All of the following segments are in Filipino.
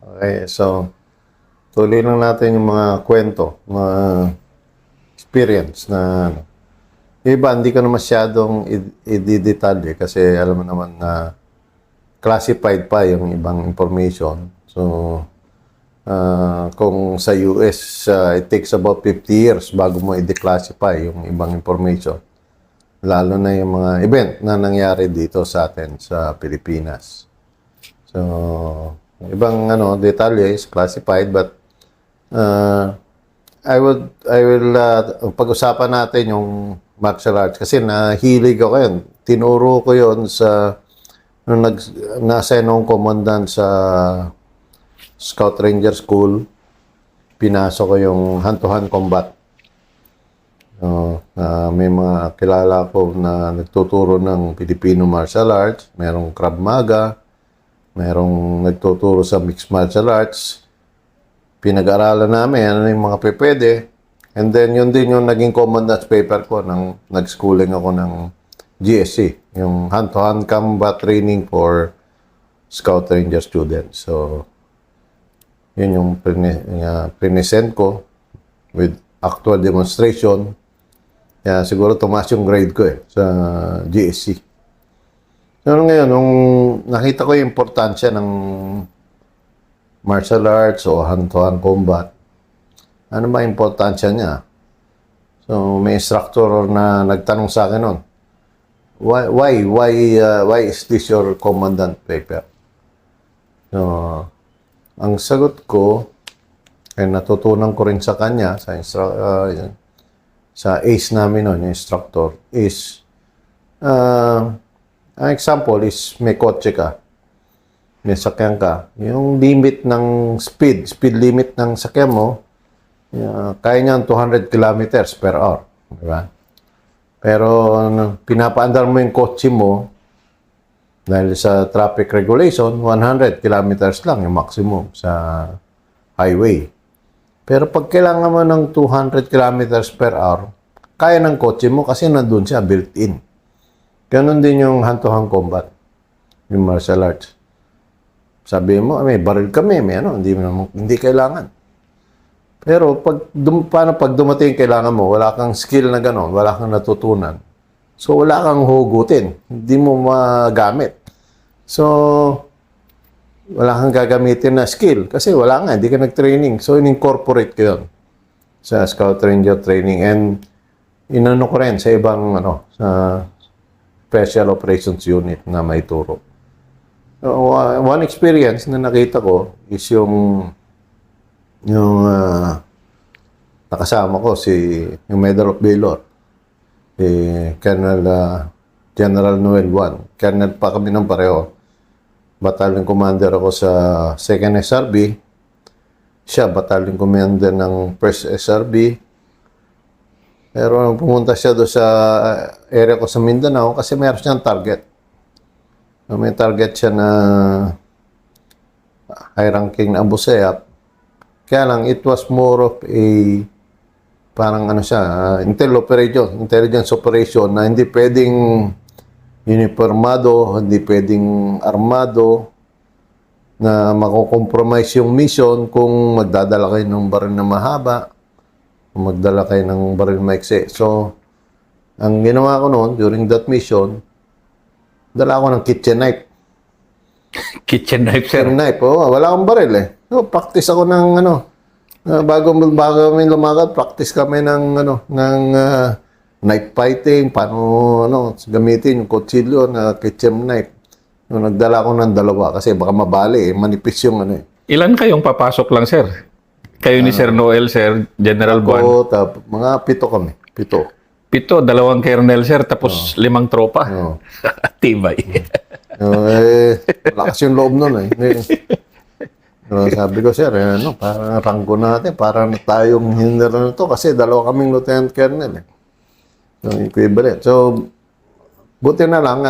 Okay, so tuloy lang natin yung mga kwento, mga experience na ano. Yung iba, hindi ko na masyadong i-detalye kasi alam mo naman na classified pa yung ibang information. So, kung sa US, it takes about 50 years bago mo i-declassify yung ibang information. Lalo na yung mga event na nangyari dito sa atin sa Pilipinas. So, ibang detalye is classified but I will pag-usapan natin yung martial arts kasi nahilig ako yun. Tinuro ko yun sa nung nasa nung commandant sa Scout Ranger School. Pinasok ko yung hand-to-hand combat. May mga kilala ko na nagtuturo ng Filipino martial arts. Merong Krav Maga. Merong nagtuturo sa mixed martial arts. Pinag-aralan namin ano yung mga pwede. And then yun din yung naging commandant's paper ko nang nag-schooling ako ng GSC, yung hand-to-hand combat training for Scout Ranger students. So, yun yung present ko with actual demonstration. Kaya siguro tumaas yung grade ko sa GSC. So, ngayon, nung nakita ko yung importansya ng martial arts o hand-to-hand combat, ano ba importansya niya? So, may instructor na nagtanong sa akin nun, why is this your commandant paper? So, ang sagot ko, ay natutunan ko rin sa kanya, sa ACE namin nun, yung instructor, is, an example is may kotse ka, may sakyan ka, yung limit ng speed limit ng sakyan mo, kaya niyan 200 kilometers per hour. Diba? Pero pinapaandar mo yung kotse mo dahil sa traffic regulation, 100 kilometers lang yung maximum sa highway. Pero pag kailangan mo ng 200 kilometers per hour, kaya ng kotse mo kasi nandun siya built-in. Ganon din yung hand-to-hand combat, yung martial arts. Sabi mo, may baril kami, may hindi kailangan. Pero paano pag dumating kailangan mo, wala kang skill na gano'n, wala kang natutunan. So, wala kang hugutin. Hindi mo magamit. So, wala kang gagamitin na skill. Kasi wala nga, hindi ka nag-training. So, in-incorporate ko yun sa Scout Ranger training. And, inano ko rin sa ibang, sa Special Operations Unit na may turo. So, one experience na nakita ko is yung nakasama ko yung Medal of Valor, Colonel General Noel Juan. Colonel pa kami ng pareho. Battalion Commander ako sa 2nd SRB. Siya, Battalion Commander ng 1st SRB. Pero nung pumunta siya doon sa area ko sa Mindanao, kasi mayroon siyang target. May target siya na high ranking na Abu Sayyaf. Kaya lang, it was more of a parang intelligence operation na hindi pwedeng uniformado, hindi pwedeng armado na mako-compromise yung mission kung magdadala kayo ng baril na mahaba o magdala kayo ng baril maiksi. So, ang ginawa ko noon during that mission, dala ako ng kitchen knife. Kitchen knife, sir. Kitchen knife, wala akong baril eh. So, practice ako ng bago kami lumakad, practice kami ng knife fighting, paano gamitin yung kutsilyo na kitchen knife. No, nagdala ko ng 2 kasi baka mabali manipis yung Ilan kayong papasok lang, sir? Kayo ni Sir Noel, Sir General Juan. Mga 7 kami. 7. 7, 2 kernel, sir, tapos 5 tropa. Tibay. Lakas yung loob nun eh. Sabi ko, sir, parang ranggo natin, parang tayong hinderan na to kasi 2 kaming lieutenant colonel eh. So, equivalent. So, buti na lang,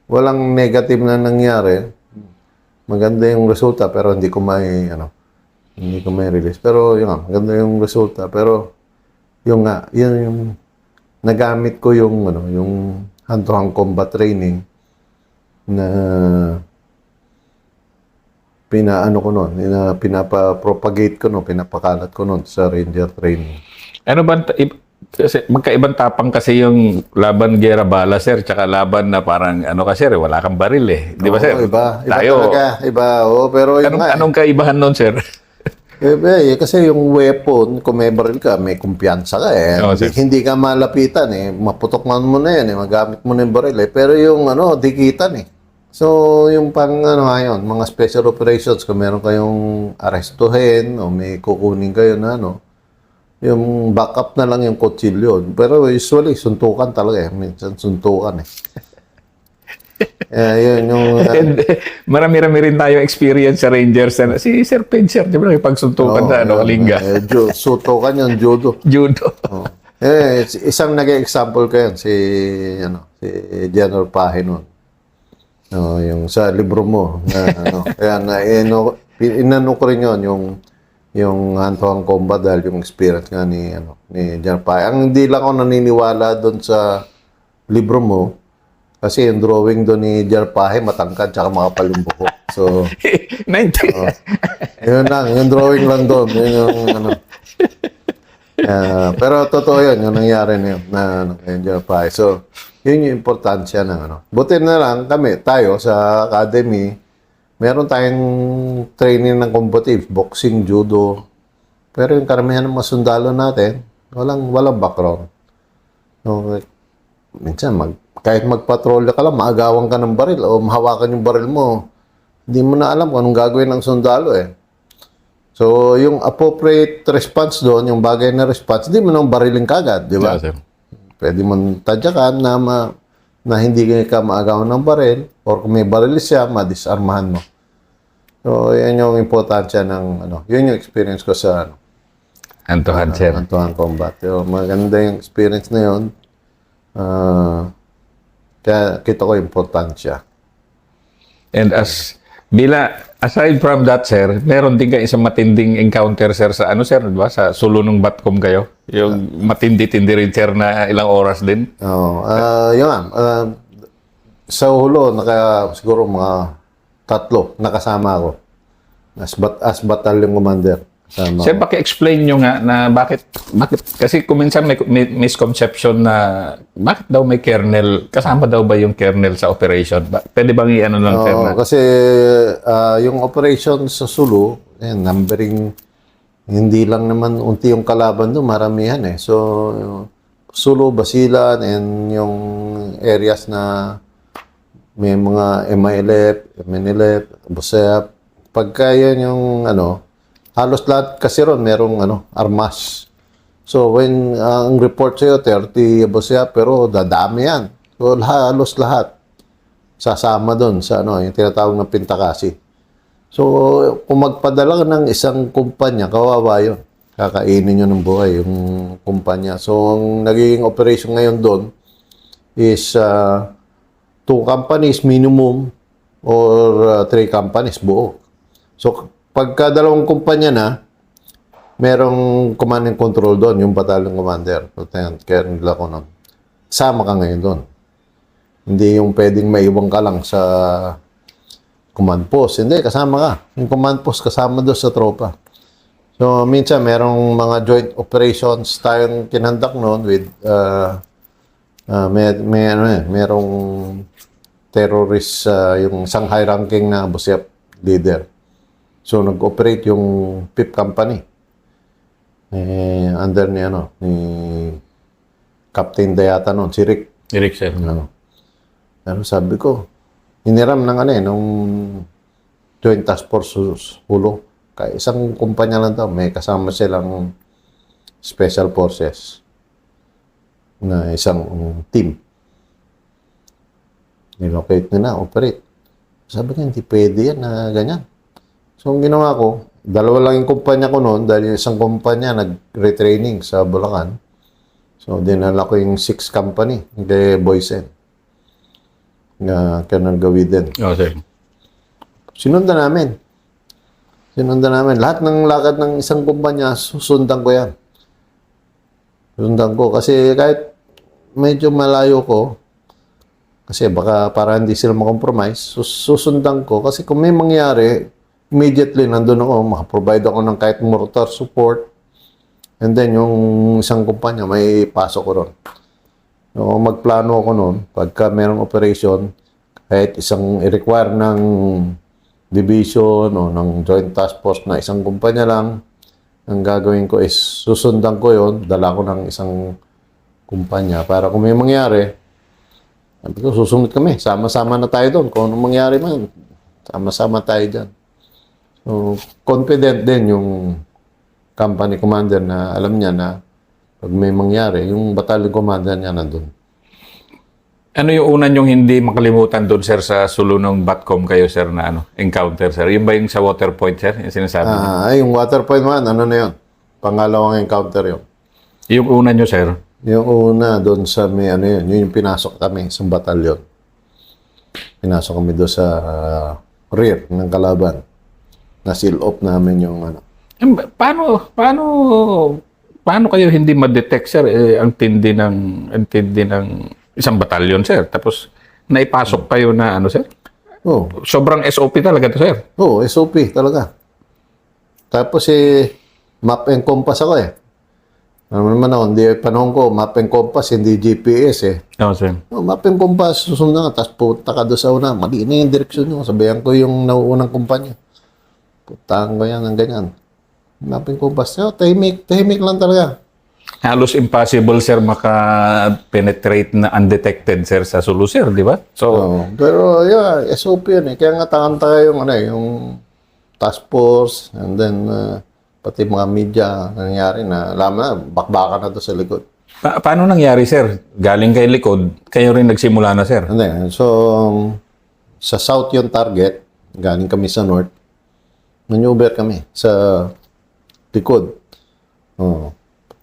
walang negative na nangyari. Maganda yung resulta, pero hindi ko may release. Pero, maganda yung resulta. Pero, yun yung nagamit ko yung hand-to-hand combat training na pinaano ko noon, pinapa-propagate ko noon, pinapakalat ko noon sa Ranger training. Ano ba, kasi magkaibang tapang kasi yung laban gera bala, sir, tsaka laban na parang, ano ka, sir, wala kang baril eh. Di ba, Oo, sir? iba Tayo, talaga, iba. Oo, pero yung anong kaibahan nun, sir? kasi yung weapon, kung may baril ka, may kumpiyansa ka eh. Oo, Hindi, sir. hindi ka malapitan eh. Maputok man mo na yan eh. Magamit mo na yung baril eh. Pero yung dikitan eh. So, yung pang ngayon, mga special operations, kung meron kayong arestuhin o may kukunin kayo na yung backup na lang yung kutsilyo. Pero usually, suntukan talaga eh. Minsan suntukan eh. Yun yung... And marami-rami rin tayo experience sa Rangers. Si Sir Ped, sir, di ba, pagsuntukan na, lingga. Suntukan yun, judo. Judo. Oh. Isang nag-example ko yan, si General Pahe noon. Yung sa libro mo. Kaya inano ko rin yun, yung hand-to-hand combat dahil yung experience nga ni General Pahe. Ang hindi lang ako naniniwala doon sa libro mo, kasi yung drawing doon ni General Pahe, matangkad, tsaka makapal yung buhok. So, 90. yun lang, yung drawing lang doon. Yun yung pero totoo yun, yung nangyari na yun, yung General Pahe. So, yun yung importansya ng Buti na lang kami, tayo sa academy, meron tayong training ng combative, boxing, judo. Pero yung karamihan ng mga sundalo natin, walang background. So, minsan, kahit magpatrolya ka lang, maagawan ka ng baril o mahawakan yung baril mo, hindi mo na alam kung anong gagawin ng sundalo eh. So, yung appropriate response doon, yung bagay na response, hindi mo nang barilin kagad, di ba? Yeah, sir. Pwede mo tadyakan na hindi ka maagawan ng baril or kung may baril siya, madisarmahan mo. So, yan yung importansya ng, yun yung experience ko sa, Hand-to-hand, sir. hand-to-hand combat. So, maganda yung experience na yun. Kaya kita ko importansya. And aside from that, sir, meron din kayo isang matinding encounter, sir, sa sir, di ba? Sa Sulunong Batcom kayo? Yung matindi-tindi rin, sir, na ilang oras din? Yun nga. Sa hulo, siguro mga 3 nakasama ako. As battalion commander. Sir, paki-explain nyo nga na bakit kasi kuminsan may misconception na bakit daw may kernel, kasama daw ba yung kernel sa operation? Pwede bang i-ano lang, sir? Kasi yung operation sa Sulu, numbering, hindi lang naman unti yung kalaban doon, maramihan eh. So, Sulu, Basilan, and yung areas na may mga MILF, MNLF, Busep. Pagka yan yung halos lahat kasi ron merong armas. So when ang report sa'yo 30 Busep, pero dadami yan. So halos lahat sasama doon sa yung tinatawag na pintakasi. So kung magpadala ka ng isang kumpanya, kawawa yun. Kakainin nyo ng buhay yung kumpanya. So ang nagiging operation ngayon doon is 2 companies minimum or 3 companies buo. So pagka 2 kumpanya na, merong command and control doon, yung battalion commander. Kaya nila ko nun. Sama ka ngayon doon. Hindi yung pwedeng maiwan ka lang sa command post. Hindi, kasama ka. Yung command post, kasama doon sa tropa. So, minsan, merong mga joint operations tayong kinandak noon with merong terrorist, yung Shanghai ranking na Busep leader. So, nag-operate yung PIP company. Under ni Captain Dayata noon, si Rick. Eric, sir. Pero sabi ko, hiniram ng nung Joint Task Force Hulo. Kaya isang kumpanya lang daw, may kasama silang Special Forces na isang team. Nilocate nila, operate. Sabi ko, hindi pwede yan na ganyan. So, ang ginawa ko, 2 lang yung kumpanya ko noon dahil yung isang kumpanya nag-retraining sa Bulacan. So, dinala ko yung 6 company kay Boysen na Colonel Gawiden. Oh, sir. Sinundan namin. Lahat ng lakad ng isang kumpanya, susundan ko yan. Sundan ko. Kasi kahit medyo malayo ko, kasi baka para hindi sila makompromise, susundan ko. Kasi kung may mangyari, immediately nandun ako, makaprovide ako ng kahit mortar support. And then, yung isang kumpanya, may pasok ko ron. So, magplano ako noon, pagka mayroong operation, kahit isang i-require ng division o ng joint task force na isang kumpanya lang, ang gagawin ko is susundan ko yon, dala ko ng isang kumpanya para kung may mangyari, sabi ko, susunod kami, sama-sama na tayo doon. Kung anong mangyari man, sama-sama tayo dyan. So, confident din yung company commander na alam niya na pag may mangyari, yung battalion commander niya nandun. Ano yung una yung hindi makalimutan doon, sir, sa sulunong Batcom kayo, sir, na encounter, sir? Yung ba yung sa water point, sir? Yung sinasabi niyo? Yung water point man, ano na yun? Pangalawang encounter yun. Yung una nyo, sir? Yung una, doon sa may ano yun, yun yung pinasok kami sa batalyon. Pinasok kami doon sa rear ng kalaban. Na-seal off namin yung ano. Paano kayo hindi ma-detect, sir? Ang tindi ng isang batalyon, sir. Tapos, naipasok kayo na, sir? Oh, Sobrang SOP talaga to, sir. SOP talaga. Tapos map and compass ako eh. Ano naman ako, hindi panahon ko, map and compass, hindi GPS eh. Oo, sir. Map and compass, susunod ka, tapos punta ka doon sa una, mali na yung direksyon nyo. Sabayan ko yung nauunang kumpanya. Puntahan ko yan ng ganyan. Map and compass, tahimik lang talaga. Halos impossible, sir, maka-penetrate na undetected, sir, sa Sulu, sir, di ba? So, Pero SOP yan eh. Kaya nga tayo yung task force, and then pati mga media nangyari na alam na, bakbakan na to sa likod. paano nangyari, sir? Galing kay likod, kayo rin nagsimula na, sir? Hindi. So, sa south yung target, galing kami sa north, maneuver kami sa likod.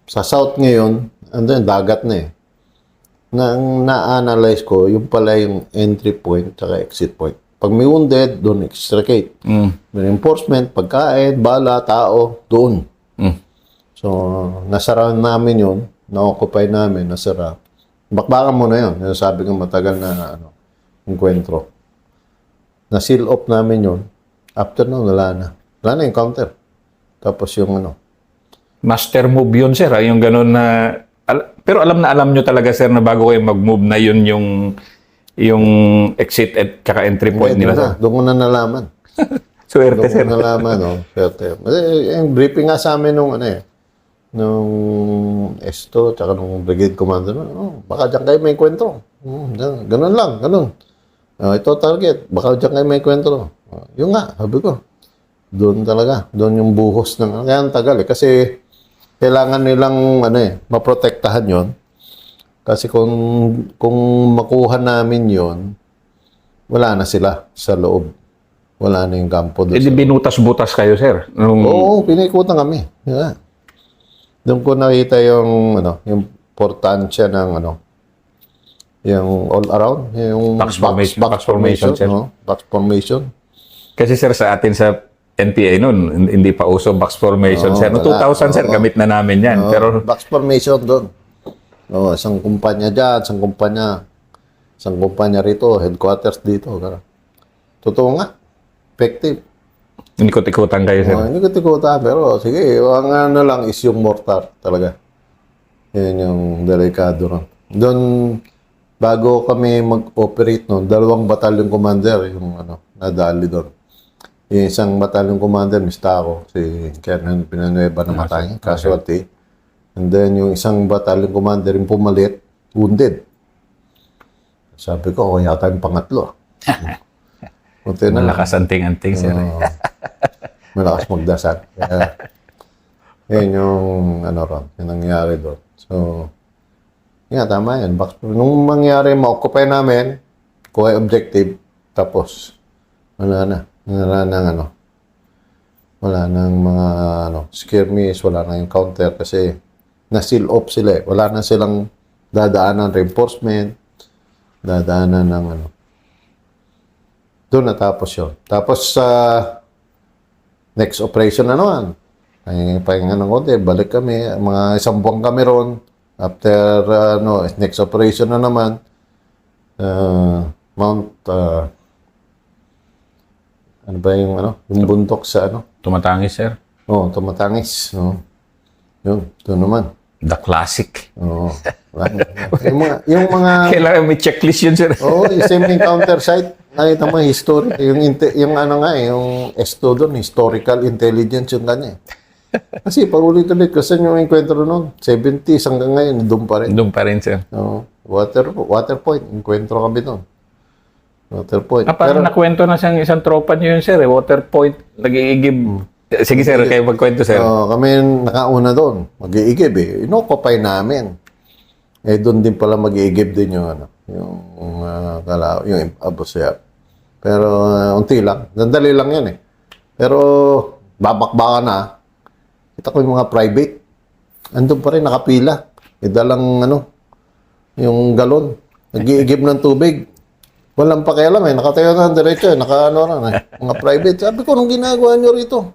Sa south ngayon, and then dagat na eh. Nang na-analyze ko, yung pala yung entry point at exit point. Pag may wounded, doon extricate. Reinforcement, pagkain, bala, tao, doon. So, nasara namin yun. Na-occupy namin, nasara. Bakbakan mo na yun. Yung sabi ko matagal na encuentro. Na-seal off namin yun. After nun, wala na. Wala na yung counter. Tapos yung Master move yun, sir. Yung ganun na... pero alam nyo talaga, sir, na bago kayo mag-move na yun yung exit at kaka entry point nila, sir. Doon ko na nalaman. Swerte, sir. Doon ko nalaman, swerte. Yung briefing nga sa amin nung Esto, tsaka nung brigade commander, baka dyan kayo may kwentro. Ganun lang, ganun. Ito target, baka dyan kayo may kwentro. Yung nga, sabi ko. Doon talaga, doon yung buhos ng, kaya ang tagal eh. Kasi kailangan nilang maprotektahan yon. Kasi kung makuha namin yon, wala na sila sa loob. Wala na yung kampo doon. Hindi binutas-butas kayo, sir? Oo, pinikutan kami. Yeah. Doon ko nakita yung importansya ng yung all around, yung Box formation, sir. Box formation. Kasi, sir, sa atin sa NPA noon, hindi pa uso box formation, sir. No, 2000, sir, gamit na namin yan. Pero box formation doon. Isang kumpanya dyan, isang kumpanya rito, headquarters dito. Totoo nga. Effective. inikot-ikutan kayo, sir. Hindi ko tikutan, pero sige, ang lang is yung mortar talaga. Yan yung delikado ron. Doon, bago kami mag-operate noon, 2 battalion commander yung nadali doon. Yung isang battalion commander, mista ako, si Colonel Pinanueva na matay, casualty. And then yung isang battalion commander, yung pumalit, wounded. Sabi ko, yata yung pangatlo. Malakas anting-anting, sir. Malakas magdasal. Yan yung yung nangyari doon. So, tama yan. Nung mangyari, ma-occupy namin, kuha objective, tapos, wala na. Wala nang mga skirmish, wala nang yung counter kasi na-seal off sila eh. Wala na silang dadaanan reinforcement, dadaanan ng Doon natapos yun. Tapos sa next operation na naman, pahinga ng konti, balik kami, mga 1 buwan kami ron. After next operation na naman, ano ba yung yung bundok sa Tumatangis, sir. tumatangis. Yun, ito naman. The classic. Oo. yung mga Kailangan may checklist yun, sir. yung same encounter site, nakita mo history, yung yung S2 doon, historical intelligence yung kanya. Kasi paulit-ulit kasi yung enkwentro noon, 70s hanggang ngayon, doon pa rin. Doon pa rin, sir. Oo. Water point, enkwentro kami doon. Water point. Parang nakwento na siyang isang tropa niyo yun, sir. Water point, nag-iigib. Sige, sir. Kayo magkwento, sir. Kami nakauna doon, mag-iigib Inokupay namin. Doon din pala mag-iigib din yung yung abusya. Pero unti lang, sandali lang yan Pero babakbaka na. Kita ko yung mga private. Andun pa rin nakapila. Dalang yung galon. Nag-iigib ng tubig. Walang pakialam nakatayo na diretso mga private. Sabi ko, anong ginagawa nyo rito?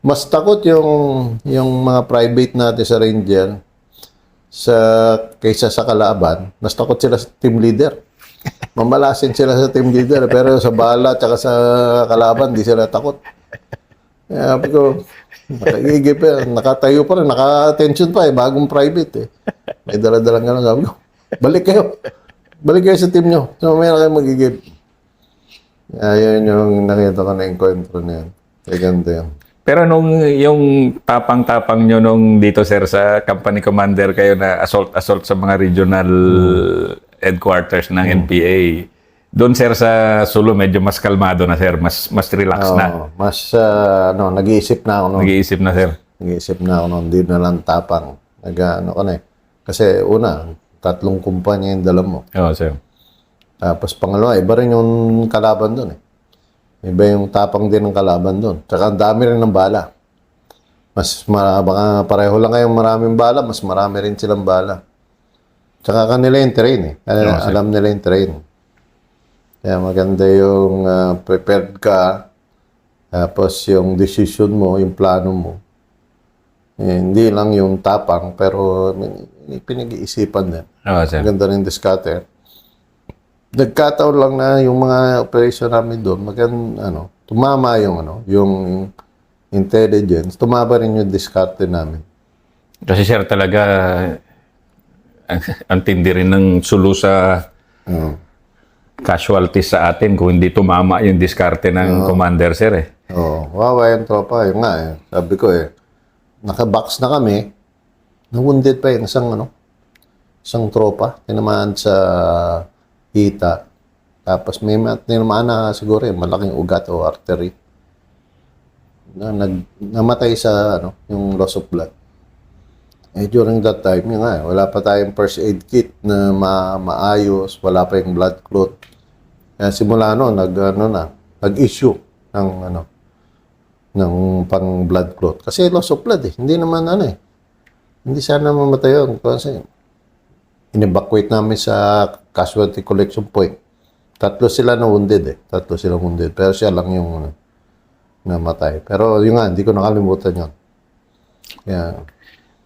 Mas takot yung mga private natin sa Ranger kaysa sa kalaban. Mas takot sila sa team leader. Mamalasin sila sa team leader, pero sa bala at sa kalaban, di sila takot. Sabi ko, nakaigip nakatayo pa rin, naka-attention pa bagong private May dala-dalang gano'n. Sabi ko, balik kayo sa team nyo. So, may na kayo magigib. Ayun yung nakita ko na encounter na yan. Kaya ganito yan. Pero yung tapang-tapang nyo dito, sir, sa company commander kayo na assault sa mga regional headquarters ng NPA, doon, sir, sa Sulu, medyo mas kalmado na, sir. Mas relax na. Mas, nag-iisip na ako noon. Nag-iisip na, sir. Nag-iisip na ako noon. Hindi na lang tapang. Kasi una, 3 kumpanya yung dala mo. Oo, sir. Tapos pangalawa, iba rin yung kalaban doon Iba yung tapang din ng kalaban doon. Tsaka ang dami rin ng bala. Baka pareho lang kayong maraming bala, mas marami rin silang bala. Tsaka kanila yung terrain alam nila yung terrain. Kaya maganda yung prepared ka. Tapos yung decision mo, yung plano mo. Hindi lang yung tapang, pero pinag-iisipan din. Oo, sir. Maganda rin discutter. Nagkataon lang na yung mga operation namin doon, tumama yung intelligence, tumama rin yung discarte namin. Kasi, sir, talaga ang tindi rin ng Sulu sa casualties sa atin kung hindi tumama yung diskarte ng commander, sir Wawa yung tropa. Yung nga sabi ko naka-box na kami, na-wounded pa isang tropa, tinamaan sa hita. Tapos may tinamaan na siguro malaking ugat o artery. Namatay sa yung loss of blood. During that time, wala pa tayong first aid kit na maayos, wala pa yung blood clot. Kaya simula nag-issue ng pang blood clot. Kasi loss of blood Hindi naman Hindi sana mamatay yun. Kasi in-evacuate namin sa casualty collection point. 3 sila na wounded 3 sila wounded. Pero siya lang yung namatay. Pero yun hindi ko nakalimutan yun. Yeah.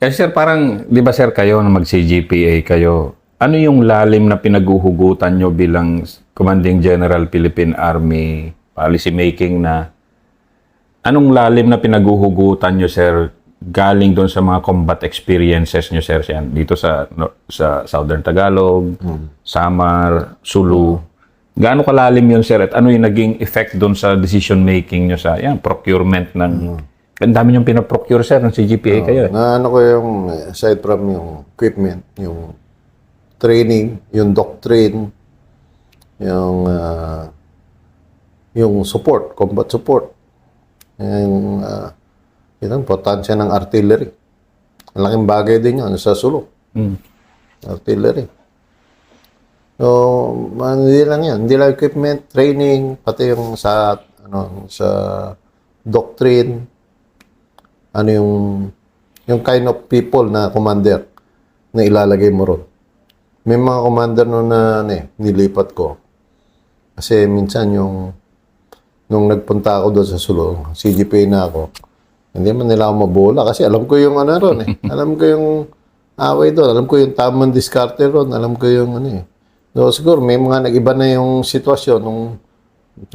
Kasi, sir, parang, di ba, sir, kayo na mag-CGPA kayo, ano yung lalim na pinaguhugutan nyo bilang Commanding General Philippine Army policy making anong lalim na pinaguhugutan nyo, sir, galing doon sa mga combat experiences nyo, sir, dito sa Southern Tagalog, Samar, Sulu. Gaano kalalim yun, sir? At ano yung naging effect doon sa decision making nyo sa procurement ng... Ang dami yung pinaprocure, sir, ng CGPA kayo. Ko yung, aside from yung equipment, yung training, yung doctrine, yung support, combat support. Yung importansya ng artillery. Ang laking bagay din yun sa Sulu. Artillery. So, hindi lang yan. Hindi lang equipment, training, pati yung sa doctrine, yung kind of people na commander na ilalagay mo ron. May mga commander na nilipat ko. Kasi minsan nung nagpunta ako doon sa Sulu, CGPA na ako, hindi man nila ako mabola kasi alam ko yung ron Alam ko yung away doon. Alam ko yung tamang diskarte ron. Alam ko yung So, siguro may mga nag-iba na yung sitwasyon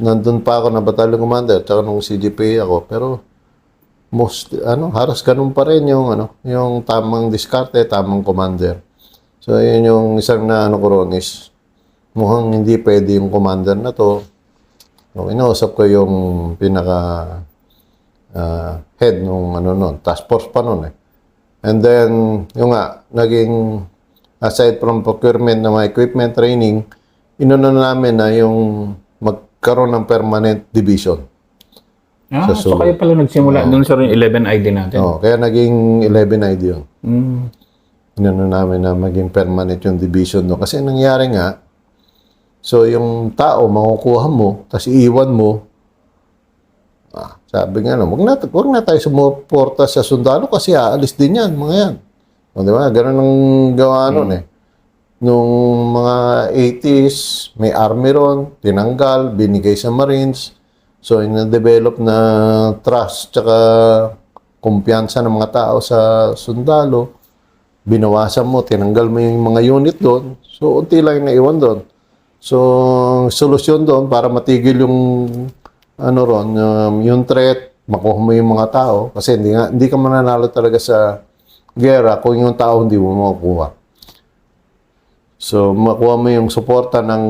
nandun pa ako na battalion commander, tsaka nung CGPA ako, pero halos ganun pa rin yung tamang diskarte, tamang commander. So, yun yung isang na ko ron is, mukhang hindi pwede yung commander na to. So, inausap ko yung pinaka head nung task force pa nun eh. And then, yung naging, aside from procurement ng mga equipment training, inuna namin na yung magkaroon ng permanent division. So kayo pala nagsimula doon sa 11 ID natin. Kaya naging 11 ID yun. Mm. Inuna namin na maging permanent yung division doon. Kasi nangyari nga, so yung tao, makukuha mo, tapos iiwan mo, sabi nga, wag na tayo sumuporta sa sundalo kasi aalis din yan, mga yan. O, di ba? Ganun ang gawa nun eh. Nung mga 80s, may army ron, tinanggal, binigay sa Marines. So, ina-develop na trust tsaka kumpiyansa ng mga tao sa sundalo. Binawasan mo, tinanggal mo yung mga unit doon. So, unti lang yung naiwan doon. So, solusyon doon para matigil yung yung threat, makuha mo yung mga tao. Kasi hindi ka mananalo talaga sa gera kung yung tao hindi mo makukuha. So, makuha mo yung suporta ng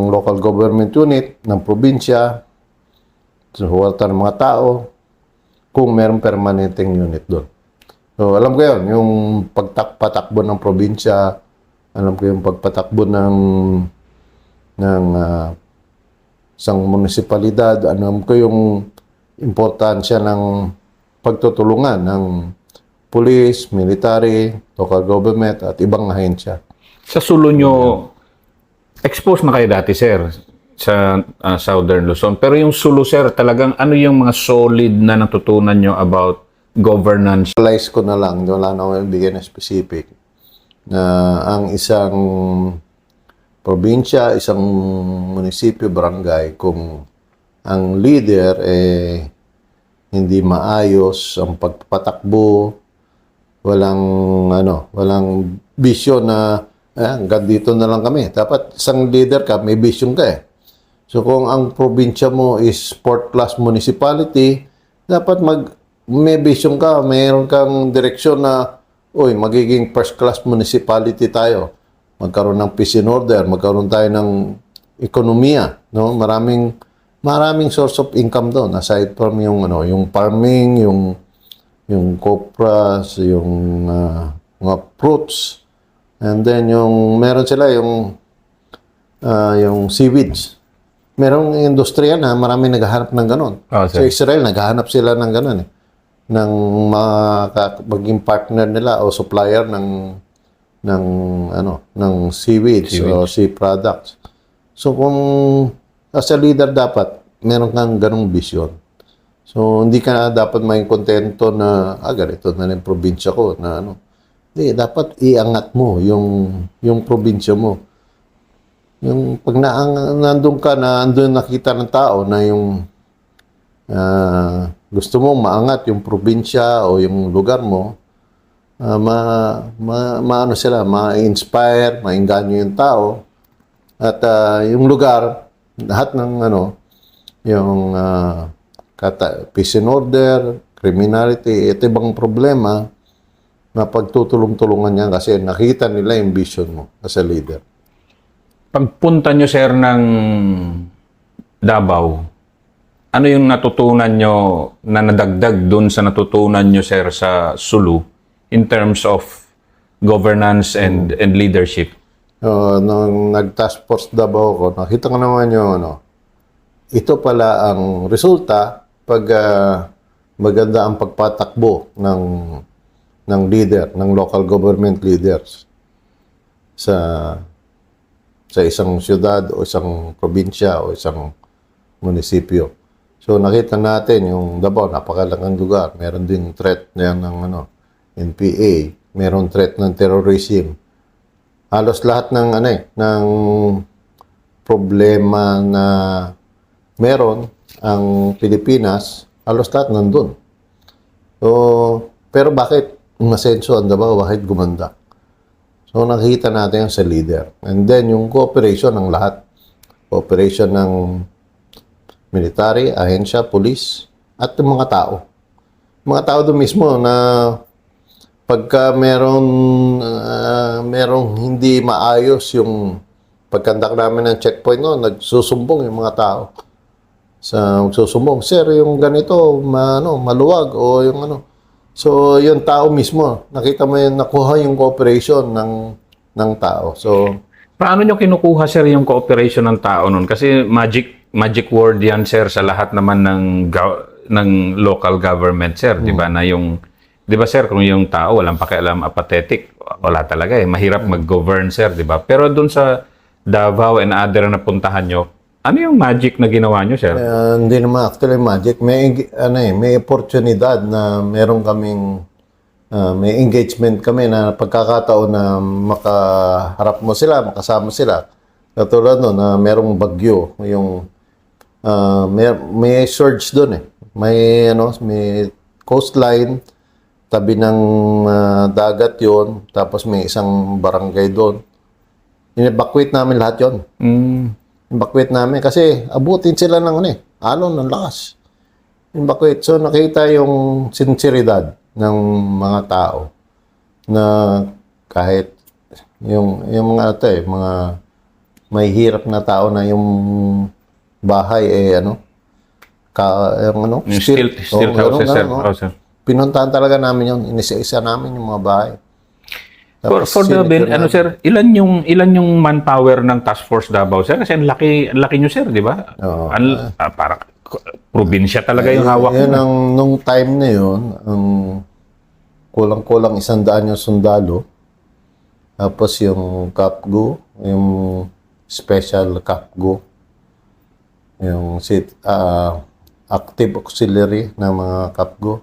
local government unit, ng probinsya, suporta ng mga tao, kung mayroong permanenteng unit doon. So, alam ko yun, yung pagpatakbo ng probinsya, alam ko yung pagpatakbo ng isang munisipalidad, alam ko yung importansya ng pagtutulungan ng police, military, local government, at ibang ahensya. Sa Sulu nyo, exposed na kayo dati, sir, sa Southern Luzon. Pero yung Sulu, sir, talagang ano yung mga solid na natutunan nyo about governance? Realize ko na lang, wala na akong bigyan na specific, na ang isang probinsya, isang munisipyo, barangay, kung ang leader hindi maayos ang pagpatakbo, walang vision na hanggang dito na lang kami. Dapat isang leader ka, may vision ka eh. So kung ang probinsya mo is fourth class municipality, dapat may vision ka, mayroon kang direksyon na magiging first class municipality tayo. Magkaroon ng peace and order, magkaroon tayo ng ekonomiya, no? Maraming source of income doon aside from yung farming, yung copras, yung mga fruits. And then meron sila yung seaweeds. Merong industriya na maraming naghahanap ng ganon. Sa Israel, naghahanap sila ng ganon eh. Ng maging partner nila o supplier ng seaweeds o sea products. So kung as a leader dapat meron kang ganong vision. So hindi ka dapat may kontento na ganito na yung probinsya ko na Hindi, dapat iangat mo yung probinsya mo. Yung pag nandun ka na andun nakita ng tao na yung gusto mo maangat yung probinsya o yung lugar mo, ma-inspire, maingganyo yung tao, at yung lugar, lahat ng peace and order, criminality, ito ibang problema na pagtutulong-tulungan niya kasi nakita nila yung vision mo as a leader. Pagpunta nyo, sir, ng Davao, ano yung natutunan nyo na nadagdag dun sa natutunan nyo, sir, sa Sulu in terms of governance and leadership? Nung nag-task force Davao ko, nakita ko naman yung ito pala ang resulta pag maganda ang pagpatakbo ng leader, ng local government leaders sa isang syudad o isang probinsya o isang munisipyo. So nakita natin yung Davao, napakalaking lugar. Meron din threat ng NPA, meron threat ng terrorism. Halos lahat ng problema na meron ang Pilipinas, halos lahat nandun. So, pero bakit umasenso ang Davao? Bakit gumanda? So, nakita natin sa leader. And then, yung cooperation ng lahat. cooperation ng military, ahensya, police, at yung mga tao. Mga tao doon mismo na pagka merong hindi maayos yung pagkandak namin ng checkpoint no, nagsusumbong yung mga tao. Magsusumbong, sir, yung ganito, maluwag o yung ano. So, yung tao mismo, nakita mo yung nakuha yung cooperation ng tao. So, Paano nyo kinukuha, sir, yung cooperation ng tao nun? Kasi magic word yan, sir, sa lahat naman ng local government, sir. Di ba? Di ba, sir, kung yung tao walang pakialam, apathetic, wala talaga eh. Mahirap mag-govern, sir, di ba? Pero dun sa Davao and other na puntahan nyo, ano yung magic na ginawa nyo, sir? hindi naman actually magic. May oportunidad na meron kaming may engagement kami na pagkakataon na makaharap mo sila, makasama sila. Katulad no, na merong bagyo, yung may surge doon eh. May coastline, tabi ng dagat yon, tapos may isang barangay doon. In-evacuate namin lahat yon. Evacuate namin kasi abutin sila ng alon ng lakas. Evacuate. So nakita yung sinseridad ng mga tao na kahit yung mga mga may hirap na tao na yung bahay Still houses, sir. Pinuntahan talaga namin yun. Inisa-isa namin yung mga bahay. For the sir, ilan yung manpower ng Task Force Davao, sir? Kasi ang laki nyo, sir, di ba? Oo. Parang probinsya talaga yung hawak Yan mo. nung time na yun, kulang-kulang 100 yung sundalo. Tapos yung CAPGO, yung Special CAPGO, yung active auxiliary ng mga CAPGO,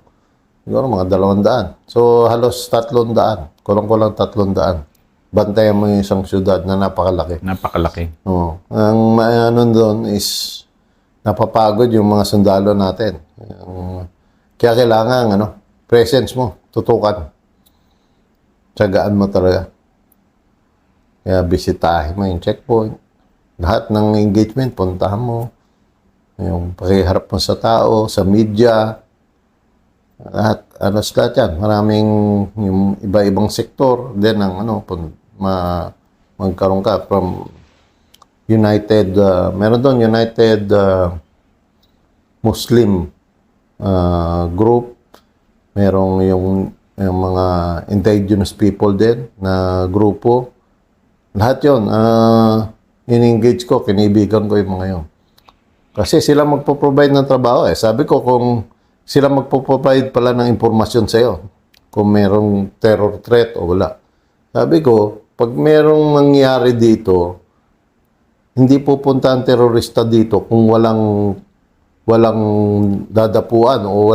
siguro mga 200. So halos 300, kulang-kulang 300. Bantayan mo yung isang syudad na napakalaki. Napakalaki. Oo. Ang doon is napapagod yung mga sundalo natin. Kaya kailangan presence mo, tutukan. Tiyagaan mo talaga. Kaya bisitahin mo yung checkpoint. Lahat ng engagement, puntahan mo. Yung pakiharap mo sa tao, sa media. Lahat yan. Maraming yung iba-ibang sektor. Then magkaroon ka from United, meron doon United Muslim group. Merong yung mga indigenous people din na grupo. Lahat yun, in-engage ko, kinibigan ko yung mga yun. Kasi sila magpo-provide ng trabaho eh. Sabi ko kung sila magpo-provide pala ng impormasyon sa'yo, kung merong terror threat o wala. Sabi ko, pag merong nangyari dito, hindi pupunta ang terorista dito kung walang dadapuan o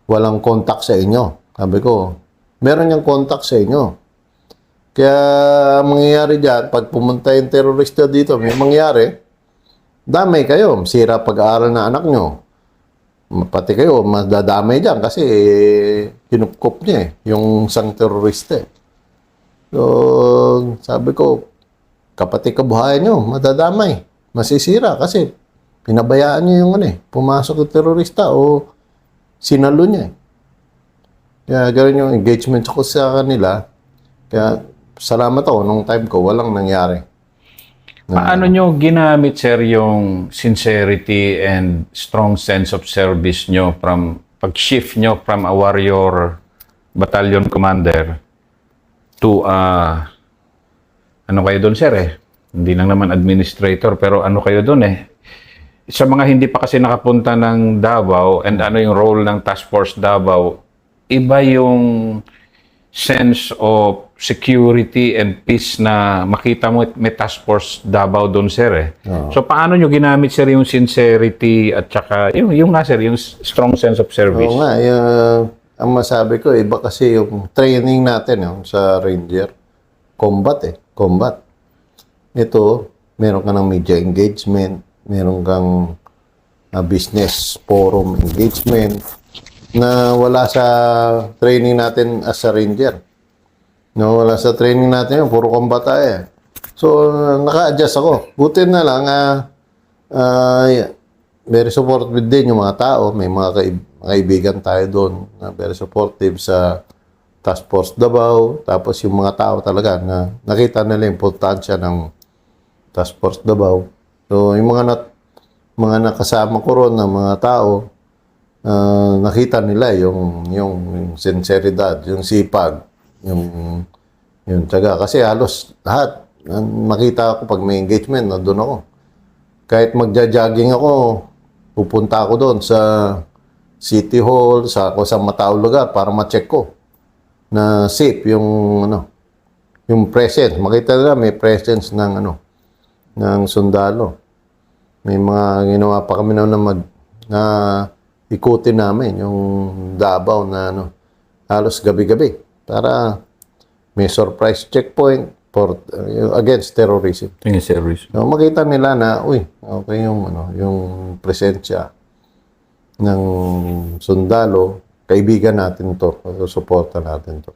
walang contact sa inyo. Sabi ko, meron niyang contact sa inyo. Kaya mangyayari dyan, pag pumunta yung terorista dito, may mangyari, damay kayo, sira pag-aaral na anak nyo. Pati kayo, madadamay dyan kasi kinupkop niya yung isang terorista. So, sabi ko, kapati kabuhayan nyo, madadamay. Masisira kasi pinabayaan nyo yung pumasok yung terorista o sinalo niya. Kaya gano'n yung engagement ko sa kanila. Kaya salamat ako, nung time ko, walang nangyari. Paano nyo ginamit, sir, yung sincerity and strong sense of service nyo pag-shift nyo from a warrior battalion commander to ano kayo doon, sir Hindi lang naman administrator, pero ano kayo doon Sa mga hindi pa kasi nakapunta ng Davao and ano yung role ng Task Force Davao, iba yung sense of security and peace na makita mo may Task Force Davao doon, sir So paano nyo ginamit, sir, yung sincerity at saka yung sir, yung strong sense of service? Oo nga, ang masabi ko, iba kasi yung training natin sa Ranger. Combat. Ito, meron ka ng media engagement, meron kang business forum engagement na wala sa training natin as a Ranger. No, wala sa training natin puro combat tayo So, naka-adjust ako. Buti na lang, very supportive din yung mga tao. May mga kaibigan tayo doon na very supportive sa Task Force Davao. Tapos yung mga tao talaga na nakita nila yung importansya ng Task Force Davao. So, yung mga nakasama ko ron ng mga tao, nakita nila yung sinseridad, yung sipag, yung tiyaga. Kasi halos lahat, makita ko pag may engagement, nandun ako. Kahit magja-jogging ako, pupunta ako doon sa City Hall, sa mataong lugar para ma-check ko na safe yung presence. Makita nila may presence ng sundalo. May mga ginawa pa kami na ikutin namin yung Davao na halos gabi-gabi para may surprise checkpoint for against terrorism. Tingin service. So, makita nila na, okay yung presensya ng sundalo, kaibigan natin to, susuporta natin to.